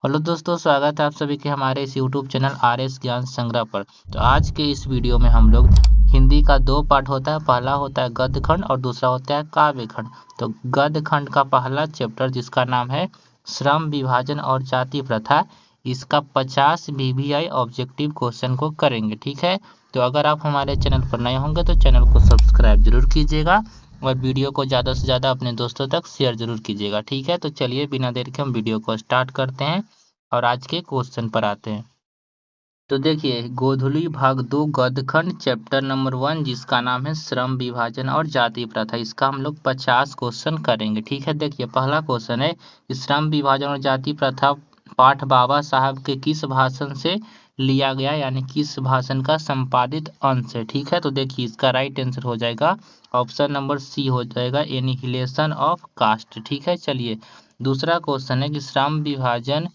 Hello दोस्तों, स्वागत है आप सभी के हमारे इस यूट्यूब चैनल आर एस ज्ञान संग्रह पर। तो आज के इस वीडियो में हम लोग हिंदी का दो पार्ट होता है। पहला होता है गद्य खंड और दूसरा होता है काव्य खंड। तो गद्य खंड का पहला चैप्टर जिसका नाम है श्रम विभाजन और जाति प्रथा, इसका 50 VVI ऑब्जेक्टिव क्वेश्चन को करेंगे। ठीक है, तो अगर आप हमारे चैनल पर नए होंगे तो चैनल को सब्सक्राइब जरूर कीजिएगा और वीडियो को ज़्यादा से ज़्यादा अपने दोस्तों तक शेयर जरूर कीजिएगा। ठीक है, तो चलिए बिना देर के हम वीडियो को स्टार्ट करते हैं और आज के क्वेश्चन पर आते हैं। तो देखिए, गोधुली भाग 2 गद्य खंड चैप्टर नंबर 1 जिसका नाम है श्रम विभाजन और जाति प्रथा, इसका हम लोग 50 क्वेश्चन करेंगे। ठीक है, देखिए पहला क्वेश्चन है कि श्रम विभाजन और जाति प्रथा पाठ बाबा साहब के किस भाषण से लिया गया, यानी किस भाषण का संपादित अंश है। ठीक है, तो देखिए इसका राइट आंसर हो जाएगा ऑप्शन नंबर सी हो जाएगा, एनिहिलेशन ऑफ कास्ट। ठीक है, चलिए दूसरा क्वेश्चन है कि श्रम विभाजन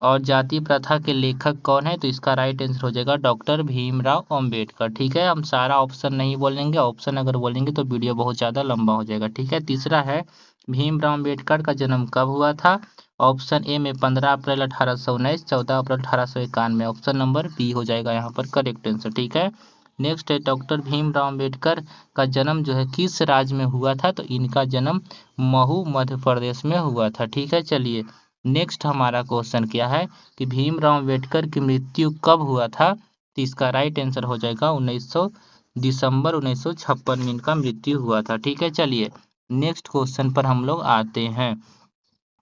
और जाति प्रथा के लेखक कौन है, तो इसका राइट आंसर हो जाएगा डॉक्टर भीमराव अंबेडकर। ठीक है, हम सारा ऑप्शन नहीं बोलेंगे, ऑप्शन अगर बोलेंगे तो वीडियो बहुत ज़्यादा लंबा हो जाएगा। ठीक है, तीसरा है भीमराव अंबेडकर का जन्म कब हुआ था। ऑप्शन ए में 15 अप्रैल 1819, 14 अप्रैल 1891। ऑप्शन नंबर बी हो जाएगा यहाँ पर करेक्ट आंसर। ठीक है, नेक्स्ट है डॉक्टर भीमराव अंबेडकर का जन्म जो है किस राज्य में हुआ था, तो इनका जन्म महू मध्य प्रदेश में हुआ था। ठीक है, चलिए नेक्स्ट हमारा क्वेश्चन क्या है कि भीमराव अंबेडकर की मृत्यु कब हुआ था, तो इसका राइट आंसर हो जाएगा 1900 दिसंबर 1956 में इनका मृत्यु हुआ था। ठीक है, चलिए नेक्स्ट क्वेश्चन पर हम लोग आते हैं।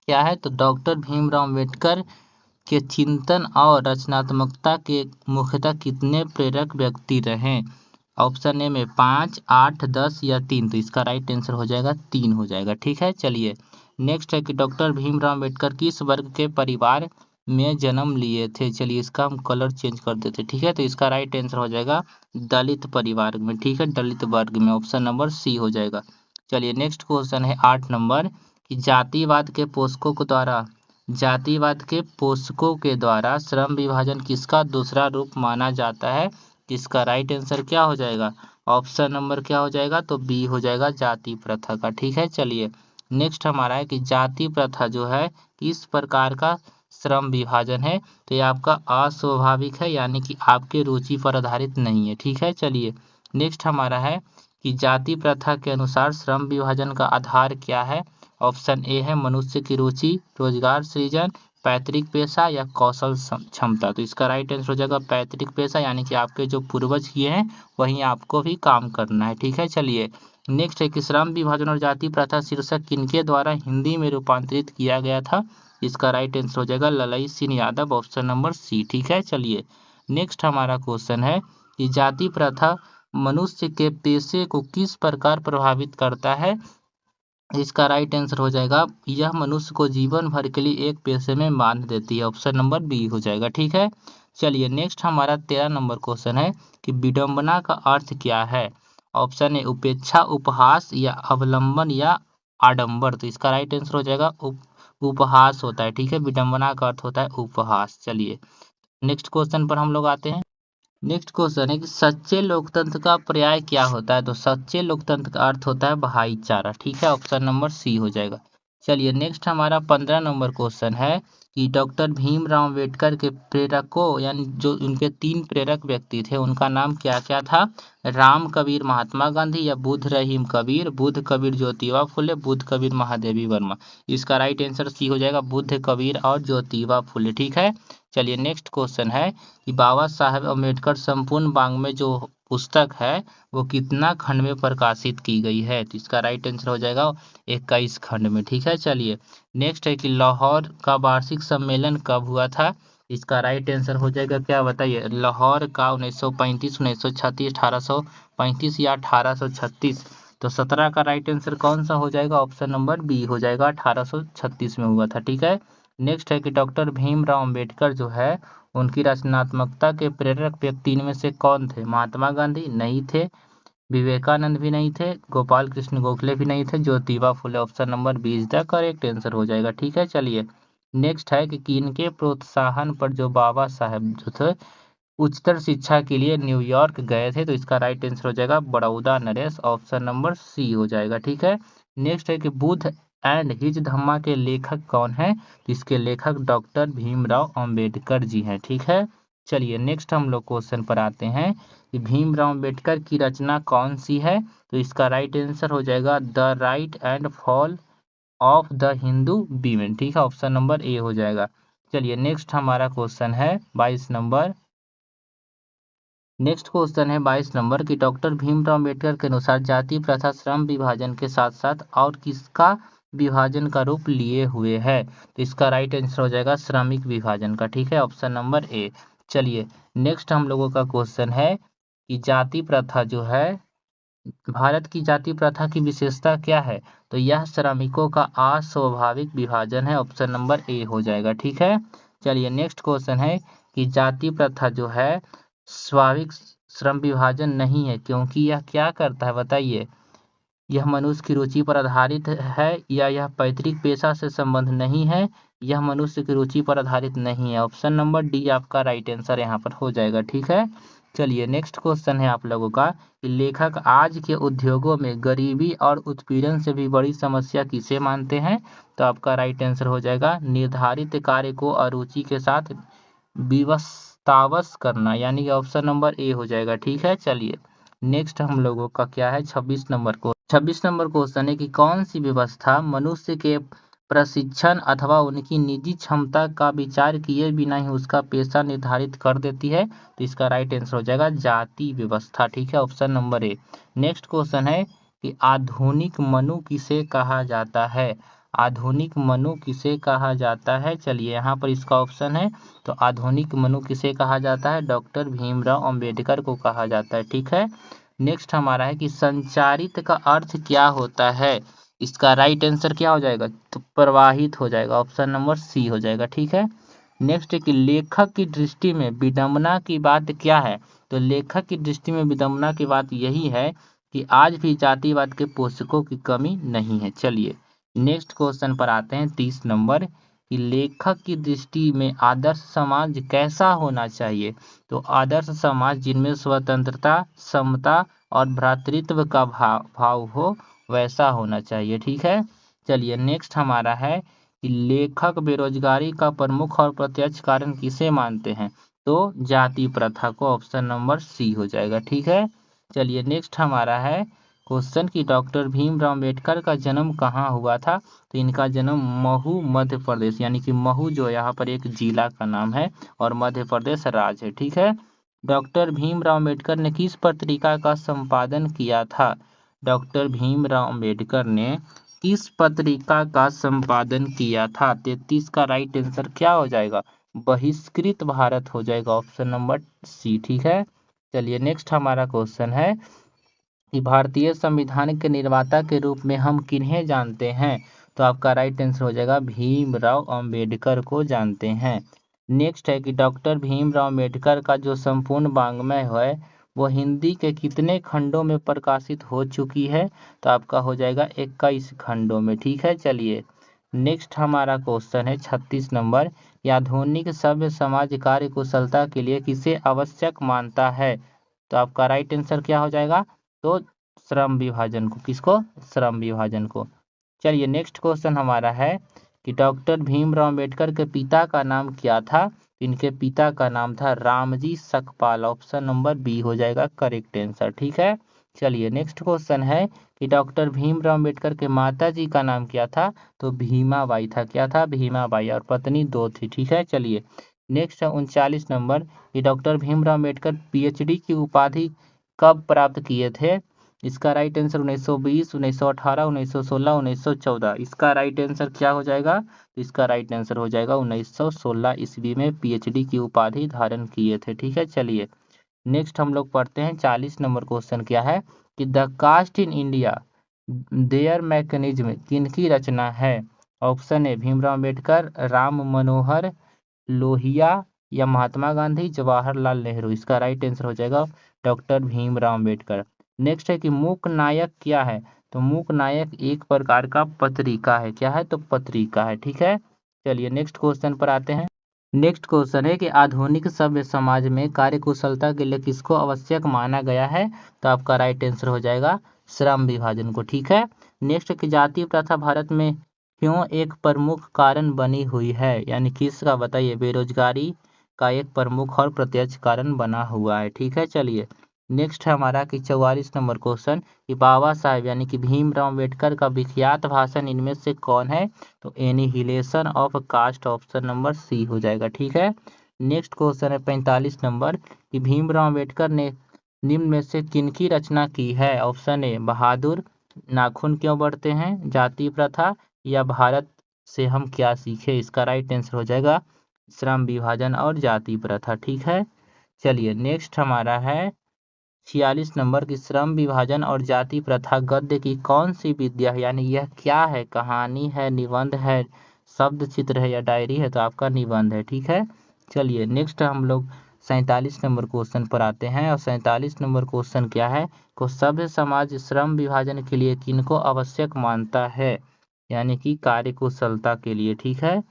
क्या है, तो डॉक्टर भीमराव अंबेडकर के चिंतन और रचनात्मकता के मुख्यतः कितने प्रेरक व्यक्ति रहे। ऑप्शन ए में 5, 8, 10 या 3, तो इसका राइट आंसर हो जाएगा 3 हो जाएगा। ठीक है, चलिए नेक्स्ट है कि डॉक्टर भीमराव अंबेडकर किस वर्ग के परिवार में जन्म लिए थे। चलिए इसका हम कलर चेंज कर देते। ठीक है, तो इसका राइट आंसर हो जाएगा दलित परिवार में। ठीक है, दलित वर्ग में, ऑप्शन नंबर सी हो जाएगा। चलिए नेक्स्ट क्वेश्चन है 8 नंबर कि जातिवाद के पोषकों के द्वारा श्रम विभाजन किसका दूसरा रूप माना जाता है। इसका राइट आंसर क्या हो जाएगा, ऑप्शन नंबर क्या हो जाएगा, तो बी हो जाएगा जाति प्रथा का। ठीक है, चलिए नेक्स्ट हमारा है कि जाति प्रथा जो है किस प्रकार का श्रम विभाजन है, तो ये आपका अस्वाभाविक है, यानी कि आपके रुचि पर आधारित नहीं है। ठीक है, चलिए नेक्स्ट हमारा है कि जाति प्रथा के अनुसार श्रम विभाजन का आधार क्या है। ऑप्शन ए है मनुष्य की रुचि, रोजगार सृजन, पैतृक पेशा या कौशल क्षमता, तो इसका राइट आंसर हो जाएगा पैतृक पेशा, यानी कि आपके जो पूर्वज किए हैं वहीं आपको भी काम करना है। ठीक है, चलिए नेक्स्ट है कि श्रम विभाजन और जाति प्रथा शीर्षक किनके द्वारा हिंदी में रूपांतरित किया गया था। इसका राइट आंसर हो जाएगा Lalai Singh Yadav, option number C. ठीक है, चलिए नेक्स्ट हमारा क्वेश्चन है कि जाति प्रथा मनुष्य के पेशे को किस प्रकार प्रभावित करता है। इसका राइट आंसर हो जाएगा यह मनुष्य को जीवन भर के लिए एक पेशे में बांध देती है, ऑप्शन नंबर बी हो जाएगा। ठीक है, चलिए नेक्स्ट हमारा 13 नंबर क्वेश्चन है कि विडंबना का अर्थ क्या है। ऑप्शन ए उपेक्षा, उपहास या अवलंबन या आडंबर, तो इसका राइट आंसर हो जाएगा उपहास होता है। ठीक है, विडंबना का अर्थ होता है उपहास। चलिए नेक्स्ट क्वेश्चन पर हम लोग आते हैं। नेक्स्ट क्वेश्चन है कि सच्चे लोकतंत्र का पर्याय क्या होता है, तो सच्चे लोकतंत्र का अर्थ होता है भाईचारा। ठीक है, ऑप्शन नंबर सी हो जाएगा। चलिए नेक्स्ट हमारा 15 नंबर क्वेश्चन है कि डॉक्टर भीमराव अंबेडकर के प्रेरकों यानी जो उनके 3 प्रेरक व्यक्ति थे उनका नाम क्या क्या था। राम कबीर महात्मा गांधी या बुद्ध रहीम कबीर, बुद्ध कबीर ज्योतिबा फुले, बुद्ध कबीर महादेवी वर्मा। इसका राइट आंसर सी हो जाएगा बुद्ध कबीर और ज्योतिबा फुले। ठीक है, चलिए नेक्स्ट क्वेश्चन है कि बाबा साहेब अम्बेडकर संपूर्ण वाङ्मय जो पुस्तक है वो कितना खंड में प्रकाशित की गई है, तो इसका राइट आंसर हो जाएगा 21 खंड में। ठीक है, चलिए नेक्स्ट है कि लाहौर का वार्षिक सम्मेलन कब हुआ था। इसका राइट आंसर हो जाएगा क्या बताइए, लाहौर का 1935, 1936, 1835 या 1836। तो 17 का राइट आंसर कौन सा हो जाएगा, ऑप्शन नंबर बी हो जाएगा 1836 में हुआ था। ठीक है, नेक्स्ट है कि डॉक्टर भीमराव अंबेडकर जो है उनकी रचनात्मकता के प्रेरक व्यक्ति इनमें से कौन थे। महात्मा गांधी नहीं थे, विवेकानंद भी नहीं थे, गोपाल कृष्ण गोखले भी नहीं थे, Jyotiba Phule, option number B is the correct answer हो जाएगा। ठीक है, चलिए नेक्स्ट है कि इनके प्रोत्साहन पर जो बाबा साहेब जो थे उच्चतर शिक्षा के लिए न्यूयॉर्क गए थे, तो इसका राइट आंसर हो जाएगा बड़ौदा नरेश, ऑप्शन नंबर सी हो जाएगा। ठीक है, नेक्स्ट है कि बुद्ध एंड हिज धम्मा के लेखक कौन है? तो इसके लेखक डॉक्टर भीमराव अंबेडकर जी हैं। ठीक है, चलिए नेक्स्ट हम लोग क्वेश्चन पर आते हैं कि भीमराव अंबेडकर की रचना कौन सी है? तो इसका राइट आंसर हो जाएगा the right and fall of the Hindu women. ठीक है, ऑप्शन नंबर ए हो जाएगा। चलिए नेक्स्ट हमारा क्वेश्चन है 22 नंबर। नेक्स्ट क्वेश्चन है 22 नंबर की डॉक्टर भीमराव अंबेडकर के अनुसार जाति प्रथा श्रम विभाजन के साथ साथ और किसका विभाजन का रूप लिए हुए है? तो इसका राइट आंसर हो जाएगा श्रमिक विभाजन का। ठीक है, ऑप्शन नंबर ए। चलिए नेक्स्ट हम लोगों का क्वेश्चन है कि जाति प्रथा जो है, भारत की जाति प्रथा की विशेषता क्या है? तो यह श्रमिकों का अस्वाभाविक विभाजन है। ऑप्शन नंबर ए हो जाएगा। ठीक है, चलिए नेक्स्ट क्वेश्चन है कि जाति प्रथा जो है स्वाभाविक श्रम विभाजन नहीं है, क्योंकि यह क्या करता है बताइए? यह मनुष्य की रुचि पर आधारित है, या यह पैतृक पेशा से संबंध नहीं है, यह मनुष्य की रुचि पर आधारित नहीं है। ऑप्शन नंबर डी आपका राइट आंसर यहाँ पर हो जाएगा। ठीक है, चलिए नेक्स्ट क्वेश्चन है आप लोगों का कि लेखक आज के उद्योगों में गरीबी और उत्पीड़न से भी बड़ी समस्या किसे मानते हैं? तो आपका राइट आंसर हो जाएगा निर्धारित कार्य को अरुचि के साथ विवशतावश करना, यानी कि ऑप्शन नंबर ए हो जाएगा। ठीक है, चलिए नेक्स्ट हम लोगों का क्या है 26 नंबर को 26 नंबर क्वेश्चन है कि कौन सी व्यवस्था मनुष्य के प्रशिक्षण अथवा उनकी निजी क्षमता का विचार किए बिना ही उसका पेशा निर्धारित कर देती है? तो इसका राइट आंसर हो जाएगा जाति व्यवस्था। ठीक है, option number A. Next question है कि आधुनिक मनु किसे कहा जाता है? आधुनिक मनु किसे कहा जाता है? चलिए यहाँ पर इसका ऑप्शन है, तो आधुनिक मनु किसे कहा जाता है? डॉक्टर भीमराव अंबेडकर को कहा जाता है। ठीक है, नेक्स्ट हमारा है कि संचारित का अर्थ क्या होता है? इसका राइट आंसर क्या हो जाएगा? तो प्रवाहित हो जाएगा। ऑप्शन नंबर सी हो जाएगा। ठीक है, नेक्स्ट है कि लेखक की दृष्टि में विडंबना की बात क्या है? तो लेखक की दृष्टि में विडंबना की बात यही है कि आज भी जातिवाद के पोषकों की कमी नहीं है। चलिए नेक्स्ट क्वेश्चन पर आते हैं 30 नंबर कि लेखक की दृष्टि में आदर्श समाज कैसा होना चाहिए? तो आदर्श समाज जिनमें स्वतंत्रता, समता और भ्रातृत्व का भाव हो, वैसा होना चाहिए। ठीक है, चलिए नेक्स्ट हमारा है कि लेखक बेरोजगारी का प्रमुख और प्रत्यक्ष कारण किसे मानते हैं? तो जाति प्रथा को। ऑप्शन नंबर सी हो जाएगा। ठीक है, चलिए नेक्स्ट हमारा है क्वेश्चन कि डॉक्टर भीमराव अंबेडकर का जन्म कहाँ हुआ था? तो इनका जन्म महू मध्य प्रदेश, यानी कि महू जो यहाँ पर एक जिला का नाम है और मध्य प्रदेश राज्य है। ठीक है, डॉक्टर भीमराव अंबेडकर ने किस पत्रिका का संपादन किया था? डॉक्टर भीमराव अंबेडकर ने किस पत्रिका का संपादन किया था? 33 का राइट आंसर क्या हो जाएगा? बहिष्कृत भारत हो जाएगा। Option number C. ठीक है, चलिए नेक्स्ट हमारा क्वेश्चन है कि भारतीय संविधान के निर्माता के रूप में हम किन्हें जानते हैं? तो आपका राइट आंसर हो जाएगा भीमराव अंबेडकर को जानते हैं। नेक्स्ट है कि डॉक्टर भीमराव अंबेडकर का जो संपूर्ण वाङ्मय है वो हिंदी के कितने खंडों में प्रकाशित हो चुकी है? तो आपका हो जाएगा 21 खंडों में। ठीक है, चलिए नेक्स्ट हमारा क्वेश्चन है 36 नंबर कि आधुनिक सभ्य समाज कार्य कुशलता के लिए किसे आवश्यक मानता है? तो आपका राइट आंसर क्या हो जाएगा? तो श्रम विभाजन को। किसको? श्रम विभाजन को। चलिए नेक्स्ट क्वेश्चन हमारा है कि डॉक्टर भीमराव अंबेडकर के पिता का नाम क्या था? इनके पिता का नाम था Ramji Sakpal. Option number B हो जाएगा करेक्ट आंसर। ठीक है, चलिए नेक्स्ट क्वेश्चन है कि डॉक्टर भीमराव अंबेडकर के माता जी का नाम क्या था? तो भीमाबाई था। क्या था? भीमाबाई, और पत्नी 2 थी। ठीक है, चलिए नेक्स्ट है 39 नंबर कि डॉक्टर भीमराव अंबेडकर पीएचडी की उपाधि कब प्राप्त किए थे? इसका राइट आंसर 1920, 1918, 1916, 1914। इसका राइट आंसर क्या हो जाएगा? तो इसका राइट आंसर हो जाएगा 1916 ईस्वी में पीएचडी की उपाधि धारण किए थे। ठीक है, चलिए नेक्स्ट हम लोग पढ़ते हैं 40 नंबर क्वेश्चन क्या है कि the caste in India their mechanism किनकी रचना है? ऑप्शन ए भीमराव अंबेडकर, राम मनोहर लोहिया, या महात्मा गांधी, जवाहरलाल नेहरू। इसका राइट आंसर हो जाएगा डॉक्टर भीमराव अंबेडकर। नेक्स्ट है कि मूक नायक क्या है? तो मूक नायक एक प्रकार का पत्रिका है। क्या है? तो पत्रिका है। ठीक है, चलिए नेक्स्ट क्वेश्चन पर आते हैं। नेक्स्ट क्वेश्चन है कि आधुनिक सभ्य समाज में कार्यकुशलता के लिए किसको आवश्यक माना गया है? तो आपका राइट आंसर हो जाएगा श्रम विभाजन को। ठीक है, नेक्स्ट है कि जाति प्रथा भारत में क्यों एक प्रमुख कारण बनी हुई है, यानी किसका बताइए, बेरोजगारी का एक प्रमुख और प्रत्यक्ष कारण बना हुआ है। ठीक है, चलिए नेक्स्ट है हमारा कि 44 नंबर क्वेश्चन कि बाबा साहेब यानी कि भीमराव अम्बेडकर का विख्यात भाषण इनमें से कौन है, तो annihilation of caste, option number C हो जाएगा। ठीक है, नेक्स्ट क्वेश्चन है 45 नंबर कि भीमराव अम्बेडकर ने निम्न में से किनकी रचना की है, ऑप्शन ए बहादुर, नाखून क्यों बढ़ते हैं, जाति प्रथा, या भारत से हम क्या सीखे। इसका राइट आंसर हो जाएगा श्रम विभाजन और जाति प्रथा। ठीक है, चलिए नेक्स्ट हमारा है 46 नंबर की श्रम विभाजन और जाति प्रथा गद्य की कौन सी विद्या है, यानी यह क्या है, कहानी है, निबंध है, शब्द चित्र है या डायरी है, तो आपका निबंध है। ठीक है, चलिए नेक्स्ट हम लोग 47 नंबर क्वेश्चन पर आते हैं और 47 नंबर क्वेश्चन क्या है, को सभ्य समाज श्रम विभाजन के लिए किनको आवश्यक मानता है, यानी कि कार्यकुशलता के लिए। ठीक है,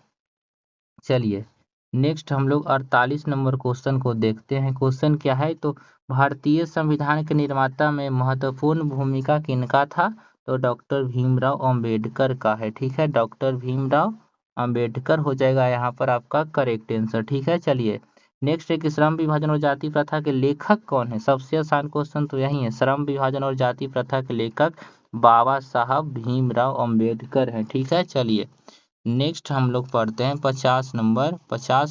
चलिए नेक्स्ट हम लोग 48 नंबर क्वेश्चन को देखते हैं। क्वेश्चन क्या है, तो भारतीय संविधान के निर्माता में महत्वपूर्ण भूमिका किनका था, तो डॉक्टर भीमराव अंबेडकर का है। ठीक है, डॉक्टर भीमराव अंबेडकर हो जाएगा यहाँ पर आपका करेक्ट आंसर। ठीक है, चलिए नेक्स्ट है कि श्रम विभाजन और जाति प्रथा के लेखक कौन है। सबसे आसान क्वेश्चन तो यही है, श्रम विभाजन और जाति प्रथा के लेखक बाबा साहब भीमराव अंबेडकर हैं। ठीक है, चलिए नेक्स्ट हम लोग पढ़ते हैं 50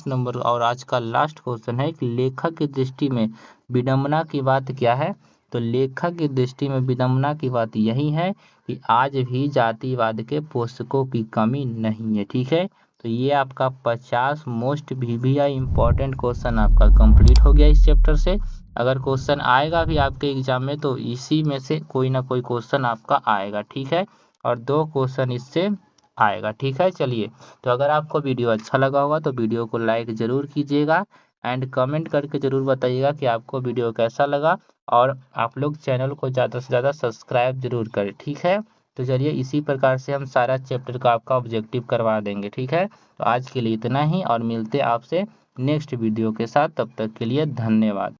नंबर और आज का लास्ट क्वेश्चन है कि लेखक की दृष्टि में विडंबना की बात क्या है, तो लेखक की दृष्टि में विडंबना की बात यही है कि आज भी जातिवाद के पोषकों की कमी नहीं है। ठीक है, तो ये आपका 50 मोस्ट VBI इंपॉर्टेंट क्वेश्चन आपका कंप्लीट हो गया इस चैप्टर से। अगर क्वेश्चन आएगा भी आपके एग्जाम में तो इसी में से कोई ना कोई क्वेश्चन आपका आएगा। ठीक है, और 2 क्वेश्चन इससे आएगा। ठीक है, चलिए तो अगर आपको वीडियो अच्छा लगा होगा तो वीडियो को लाइक ज़रूर कीजिएगा एंड कमेंट करके ज़रूर बताइएगा कि आपको वीडियो कैसा लगा, और आप लोग चैनल को ज़्यादा से ज़्यादा सब्सक्राइब जरूर करें। ठीक है, तो चलिए इसी प्रकार से हम सारा चैप्टर का आपका ऑब्जेक्टिव करवा देंगे। ठीक है, तो आज के लिए इतना ही और मिलते आपसे नेक्स्ट वीडियो के साथ, तब तक के लिए धन्यवाद।